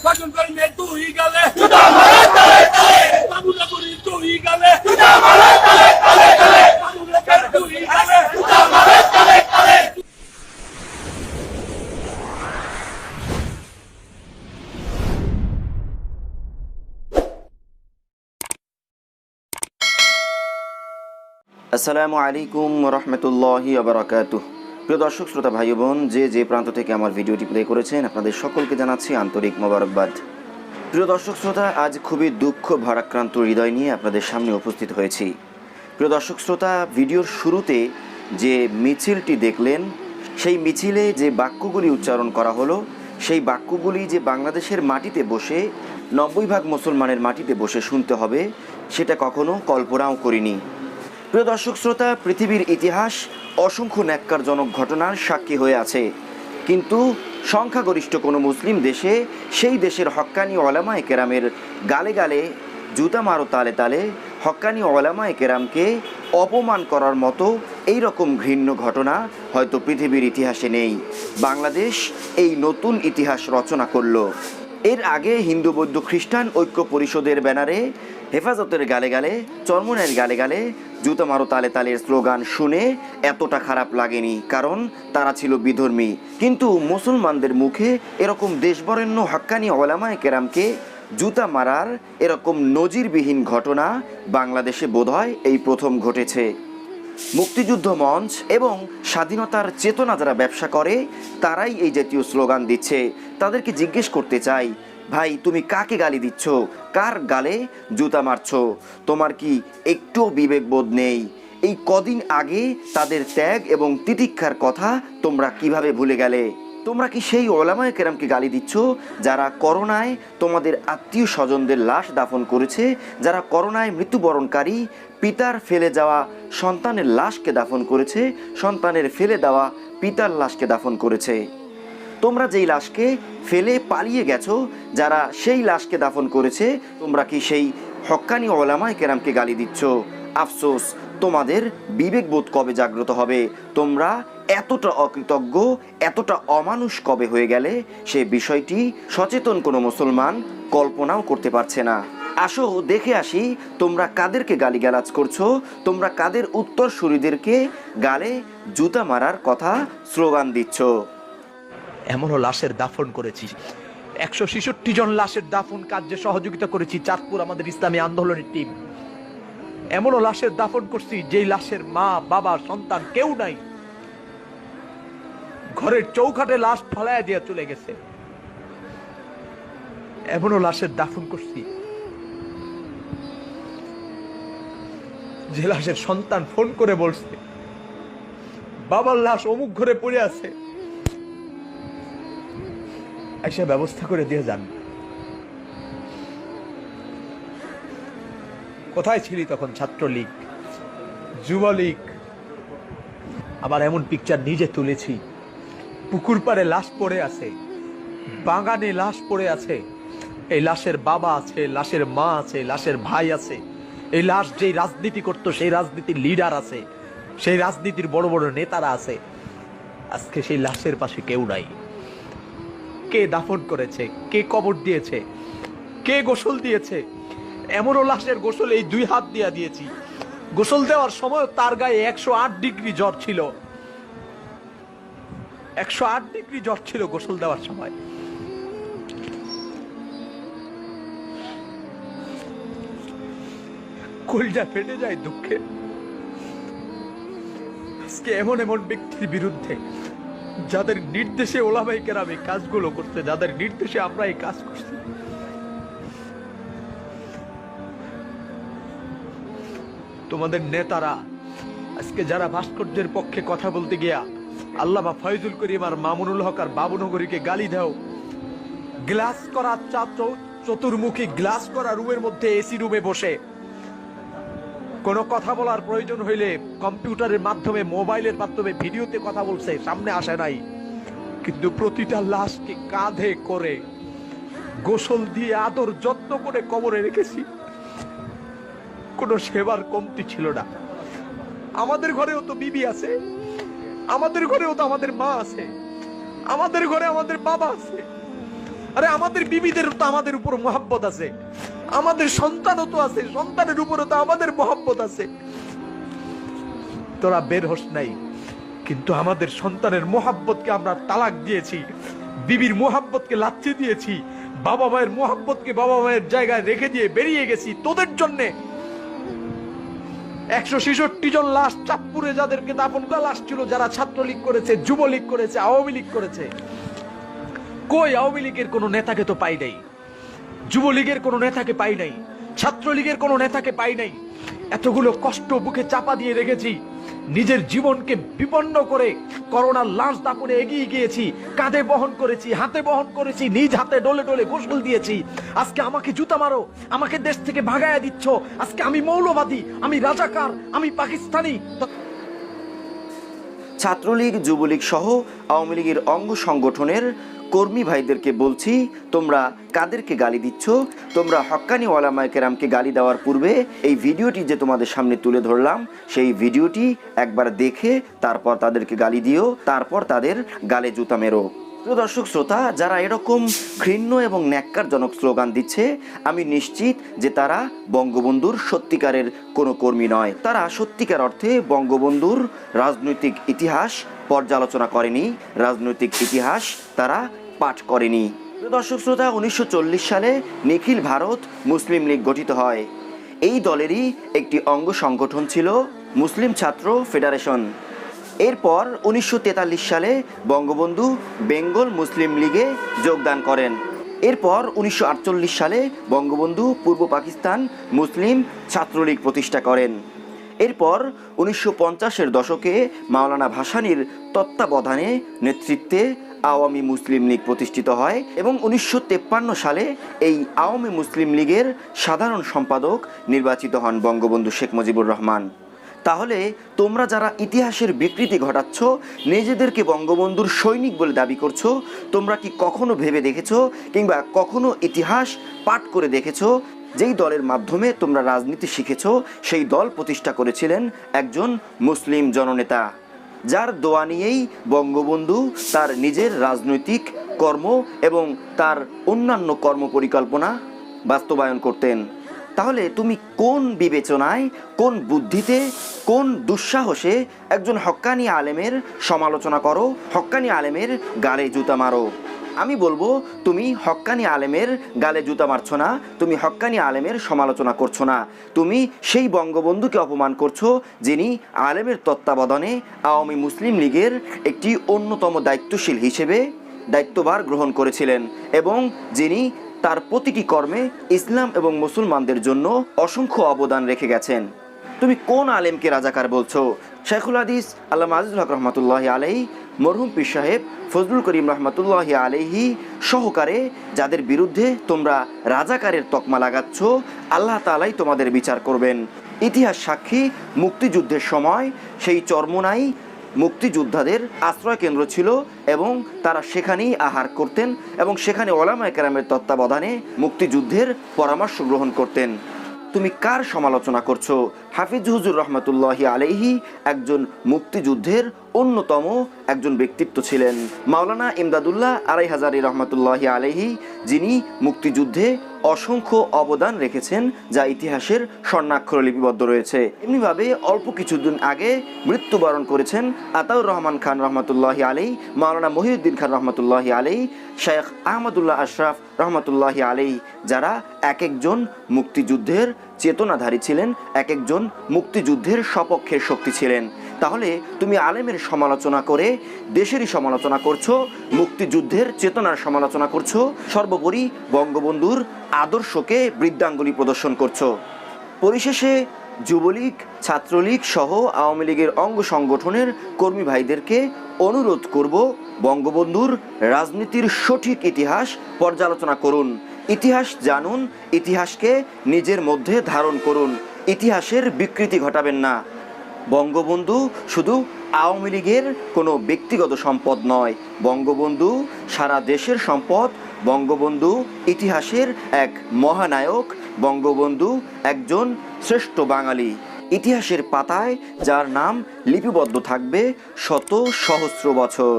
শাসন করি নে তুই গেলে বাবুলা করি তুই গেলে বাবুলা করি তুই গেলে আসসালামু আলাইকুম রহমতুল্লাহি ওয়া প্রিয় দর্শক শ্রোতা ভাই বোন যে প্রান্ত থেকে আমার ভিডিওটি প্লে করেছেন আপনাদের সকলকে জানাচ্ছি আন্তরিক মোবারকবাদ। প্রিয় দর্শক শ্রোতা, আজ খুবই দুঃখ ভারাক্রান্ত হৃদয় নিয়ে আপনাদের সামনে উপস্থিত হয়েছি। প্রিয় দর্শক শ্রোতা, ভিডিওর শুরুতে যে মিছিলটি দেখলেন, সেই মিছিলে যে বাক্যগুলি উচ্চারণ করা হলো, সেই বাক্যগুলি যে বাংলাদেশের মাটিতে বসে 90% মুসলমানের মাটিতে বসে শুনতে হবে, সেটা কখনো কল্পনাও করিনি। প্রিয় দর্শক শ্রোতা, পৃথিবীর ইতিহাস অসংখ্য ন্যাক্কারজনক ঘটনার সাক্ষী হয়ে আছে, কিন্তু সংখ্যাগরিষ্ঠ কোনো মুসলিম দেশে সেই দেশের হক্কানি ওলামায়ে কেরামের গালে গালে জুতা মারো তালে তালে হক্কানি ওলামায়ে কেরামকে অপমান করার মতো এই রকম ঘৃণ্য ঘটনা হয়তো পৃথিবীর ইতিহাসে নেই। বাংলাদেশ এই নতুন ইতিহাস রচনা করল। এর আগে হিন্দু বৌদ্ধ খ্রিস্টান ঐক্য পরিষদের ব্যানারে হেফাজতের গালে গালে চরমনের গালে গালে জুতা মারো তালে তালের স্লোগান শুনে এতটা খারাপ লাগেনি, কারণ তারা ছিল বিধর্মী। কিন্তু মুসলমানদের মুখে এরকম দেশবরেণ্য হক্কানি ওলামায়ে কেরামকে জুতা মারার এরকম নজিরবিহীন ঘটনা বাংলাদেশে বোধহয় এই প্রথম ঘটেছে। মুক্তিযুদ্ধ মঞ্চ এবং স্বাধীনতার চেতনা যারা ব্যবসা করে তারাই এই জাতীয় স্লোগান দিচ্ছে। তাদেরকে জিজ্ঞেস করতে চাই, ভাই তুমি কাকে গালি দিচ্ছ, কার গালে জুতা মারছ? তোমার কি একটুও বিবেকবোধ নেই? এই কদিন আগে তাদের ত্যাগ এবং তিতিক্ষার কথা তোমরা কিভাবে ভুলে গেলে? তোমরা কি সেই ওলামায়ে কেরামকে গালি দিচ্ছ যারা করোনায় তোমাদের আত্মীয় স্বজনদের লাশ দাফন করেছে, যারা করোনায় মৃত্যুবরণকারী পিতার ফেলে যাওয়া সন্তানের লাশকে দাফন করেছে, সন্তানের ফেলে দেওয়া পিতার লাশকে দাফন করেছে? তোমরা যেই লাশকে ফেলে পালিয়ে গেছো, যারা সেই লাশকে দাফন করেছে, তোমরা কি সেই হক্কানি ওলামায়ে কেরামকে গালি দিচ্ছ? আফসোস, তোমাদের বিবেকবোধ কবে জাগ্রত হবে? তোমরা এতটা অকৃতজ্ঞ, এতটা অমানুষ কবে হয়ে গেলে, সে বিষয়টি সচেতন কোনো মুসলমান কল্পনাও করতে পারছে না। আসো দেখে আসি তোমরা কাদেরকে গালিগালাজ করছো, তোমরা কাদের উত্তরসূরিদেরকে গালে জুতা মারার কথা স্লোগান দিচ্ছ। এমনও লাশের দাফন করেছি, 166 জন লাশের দাফন কার্যে সহযোগিতা করেছি চাঁদপুর আমাদের ইসলামী আন্দোলনের টিম। এমনও লাশের দাফন করছি যেই লাশের মা বাবা সন্তান কেউ নাই, ঘরের চৌখাটে লাশ ফলায় দিয়ে চলে গেছে। এমনও লাশের দাফন করছি যে লাশের সন্তান ফোন করে বলছে বাবার লাশ অমুক ঘরে পড়ে আছে, এসে ব্যবস্থা করে দিয়ে যান। কোথায় ছিলি তখন? ছাত্রলীগ, যুবলীগ। আবার এমন পিকচার নিজে তুলেছি, পুকুর পাড়ে লাশ পড়ে আছে, বাগানে লাশ পড়ে আছে, এই লাশের বাবা আছে, লাশের মা আছে, লাশের ভাই আছে। এই লাশ যেই রাজনীতি করতো সেই রাজনীতির লিডার আছে, সেই রাজনীতির বড় বড় নেতারা আছে। আজকে সেই লাশের পাশে কেউ নাই। কে দাফন করেছে, কে কবর দিয়েছে, কে গোসল দিয়েছে? এমনও লাশের গোসল এই 2 হাত দিয়া দিয়েছি। গোসল দেওয়ার সময় তার গায়ে 108 ডিগ্রি জ্বর ছিল, 108 ডিগ্রি জ্বর ছিল গোসল দেওয়ার সময়। কলিজা ফেটে যায় দুঃখে। আজকে এমন এমন ব্যক্তির বিরুদ্ধে, যাদের নির্দেশে ওলামায়ে কেরাম এই কাজগুলো করছে, যাদের নির্দেশে আমরা এই কাজ করছি, তোমাদের নেতারা আজকে যারা ভাস্কর্যের পক্ষে কথা বলতে গিয়া আল্লামা ফয়জুল করিম আর মামুনুল হক আর বাবুনগরীকে গালি দাও, গ্লাস করা চতুর্মুখী গ্লাস করা রুমের মধ্যে এসি রুমে বসে কোনো কথা বলার প্রয়োজন হইলে কম্পিউটারের মাধ্যমে, মোবাইলের মাধ্যমে ভিডিওতে কথা বলছে, সামনে আসে নাই। কিন্তু প্রতিটা লাশকে কাঁধে করে গোসল দিয়ে আদর যত্ন করে কবরে রেখেছি। কোনো সেবার কমতি ছিল না। আমাদের ঘরেও তো বিবি আছে, আমাদের ঘরেও তো আমাদের মা আছে, আমাদের ঘরে আমাদের বাবা আছে। আরে আমাদের বিবিদের তো আমাদের উপর মোহাব্বত আছে, আমাদের সন্তানও তো আছে, সন্তানের উপরে তো আমাদের মোহাব্বত আছে। তোরা বের হস নাই, কিন্তু আমাদের সন্তানের মোহাব্বতকে আমরা তালাক দিয়েছি, বিবির মোহাব্বতকে লাচ্ছি দিয়েছি, বাবা মায়ের মোহাব্বতকে বাবা মায়ের জায়গায় রেখে দিয়ে বেরিয়ে গেছি তোদের জন্যে। 166 জন লাশ চাঁদপুরে যাদেরকে দাফন করা লাশ ছিল, যারা ছাত্রলীগ করেছে, যুবলীগ করেছে, আওয়ামী লীগ করেছে। কই আওয়ামী লীগের কোনো নেতাকে তো পাই নাই, যুবলীগের কোনো নেতাকে পাই নাই, ছাত্রলীগের কোনো নেতাকে পাই নাই। এতগুলো কষ্ট বুকে চাপা দিয়ে রেখেছি, নিজের জীবনকে বিপন্ন করে করোনার লাশ দাপনে এগিয়ে গিয়েছি, কাঁধে বহন করেছি, হাতে বহন করেছি, নিজ হাতে ডলে ডলে গোসল দিয়েছি। আজকে আমাকে জুতা মারো, আমাকে দেশ থেকে ভাগায়া দিচ্ছ, আজকে আমি মৌলবাদী, আমি রাজাকার, আমি পাকিস্তানি। ছাত্রলীগ, যুবলীগ সহ আওয়ামী লীগের অঙ্গ সংগঠনের কর্মী ভাইদেরকে বলছি, তোমরা কাদেরকে গালি দিচ্ছ? তোমরা হক্কানি ওলামায়ে কেরামকে গালি দেওয়ার পূর্বে এই ভিডিওটি যে তোমাদের সামনে তুলে ধরলাম, সেই ভিডিওটি একবার দেখে তারপর তাদেরকে গালি দিও, তারপর তাদের গালে জুতা মেরো। প্রিয় দর্শক শ্রোতা, যারা এরকম ঘৃণ্য এবং ন্যাক্কারজনক স্লোগান দিচ্ছে, আমি নিশ্চিত যে তারা বঙ্গবন্ধুর সত্যিকারের কোনো কর্মী নয়। তারা সত্যিকার অর্থে বঙ্গবন্ধুর রাজনৈতিক ইতিহাস পর্যালোচনা করেনি, রাজনৈতিক ইতিহাস তারা পাঠ করেনি। প্রিয় দর্শক শ্রোতা, 1940 সালে নিখিল ভারত মুসলিম লীগ গঠিত হয়। এই দলেরই একটি অঙ্গ সংগঠন ছিল মুসলিম ছাত্র ফেডারেশন। এরপর 1943 সালে বঙ্গবন্ধু বেঙ্গল মুসলিম লীগে যোগদান করেন। এরপর 1948 সালে বঙ্গবন্ধু পূর্ব পাকিস্তান মুসলিম ছাত্রলীগ প্রতিষ্ঠা করেন। এরপর 1950-এর দশকে মাওলানা ভাসানীর তত্ত্বাবধানে নেতৃত্বে আওয়ামী মুসলিম লীগ প্রতিষ্ঠিত হয় এবং 1953 সালে এই আওয়ামী মুসলিম লীগের সাধারণ সম্পাদক নির্বাচিত হন বঙ্গবন্ধু শেখ মুজিবুর রহমান। তাহলে তোমরা যারা ইতিহাসের বিকৃতি ঘটাচ্ছ, নিজেদেরকে বঙ্গবন্ধুর সৈনিক বলে দাবি করছো, তোমরা কি কখনো ভেবে দেখেছো কিংবা কখনো ইতিহাস পাঠ করে দেখেছো যেই দলের মাধ্যমে তোমরা রাজনীতি শিখেছো, সেই দল প্রতিষ্ঠা করেছিলেন একজন মুসলিম জননেতা, যার দোয়া নিয়েই বঙ্গবন্ধু তার নিজের রাজনৈতিক কর্ম এবং তার অন্যান্য কর্ম পরিকল্পনা বাস্তবায়ন করতেন। তাহলে তুমি কোন বিবেচনায়, কোন বুদ্ধিতে, কোন দুঃসাহসে একজন হক্কানি আলেমের সমালোচনা করো, হক্কানি আলেমের গালে জুতা মারো? আমি বলবো, তুমি হক্কানি আলেমের গালে জুতা মারছো না, তুমি হক্কানি আলেমের সমালোচনা করছো না, তুমি সেই বঙ্গবন্ধুকে অপমান করছো যিনি আলেমের তত্ত্বাবধানে আওয়ামী মুসলিম লীগের একটি অন্যতম দায়িত্বশীল হিসেবে দায়িত্বভার গ্রহণ করেছিলেন এবং যিনি তার প্রতিটি কর্মে ইসলাম এবং মুসলমানদের জন্য অসংখ্য অবদান রেখে গেছেন। তুমি কোন আলেমকে রাজাকার বলছো? শেখুল হাদিস আল্লামা আজিজুল হক রহমতুল্লাহি আলাইহি, মরহুম পীর সাহেব ফজলুল করিম রহমতুল্লাহি আলাইহি সহকারে যাদের বিরুদ্ধে তোমরা রাজাকারের তকমা লাগাচ্ছ, আল্লাহ তাআলাই তোমাদের বিচার করবেন। ইতিহাস সাক্ষী, মুক্তিযুদ্ধের সময় সেই চরমোনাই মুক্তিযোদ্ধাদের আশ্রয় কেন্দ্র ছিল এবং তারা সেখানেই আহার করতেন এবং সেখানে ওলামায়ে কেরামের তত্ত্বাবধানে মুক্তিযুদ্ধের পরামর্শ গ্রহণ করতেন। তুমি কার সমালোচনা করছো? হাফিজ হুজুর রহমতুল্লাহি আলাইহি একজন মুক্তিযুদ্ধের অন্যতম একজন ব্যক্তিত্ব ছিলেন। মাওলানা ইমদাদুল্লাহ আড়াই হাজারি রহমতুল্লাহি আলাইহি, যিনি মুক্তিযুদ্ধে অসংখ্য অবদান রেখেছেন যা ইতিহাসের স্বর্ণাক্ষরে লিপিবদ্ধ রয়েছে। এমনিভাবে অল্প কিছুদিন আগে মৃত্যুবরণ করেছেন আতাউর রহমান খান রহমতুল্লাহি আলাইহি, মাওলানা মহিউদ্দিন খান রহমতুল্লাহি আলাইহি, শেখ আহমদুল্লাহ আশরাফ রহমতুল্লাহি আলাইহি, যারা এক একজন মুক্তিযুদ্ধের চেতনাধারী ছিলেন, এক একজন মুক্তিযুদ্ধের সপক্ষের শক্তি ছিলেন। তাহলে তুমি আলেমের সমালোচনা করে দেশেরই সমালোচনা করছো, মুক্তিযুদ্ধের চেতনার সমালোচনা করছো, সর্বোপরি বঙ্গবন্ধুর আদর্শকে বৃদ্ধাঙ্গুলি প্রদর্শন করছো। পরিশেষে যুবলীগ, ছাত্রলীগ সহ আওয়ামী লীগের অঙ্গ সংগঠনের কর্মী ভাইদেরকে অনুরোধ করব, বঙ্গবন্ধুর রাজনীতির সঠিক ইতিহাস পর্যালোচনা করুন, ইতিহাস জানুন, ইতিহাসকে নিজের মধ্যে ধারণ করুন, ইতিহাসের বিকৃতি ঘটাবেন না। বঙ্গবন্ধু শুধু আওয়ামী লীগের কোনো ব্যক্তিগত সম্পদ নয়, বঙ্গবন্ধু সারা দেশের সম্পদ, বঙ্গবন্ধু ইতিহাসের এক মহানায়ক, বঙ্গবন্ধু একজন শ্রেষ্ঠ বাঙালি। ইতিহাসের পাতায় যার নাম লিপিবদ্ধ থাকবে শত সহস্র বছর।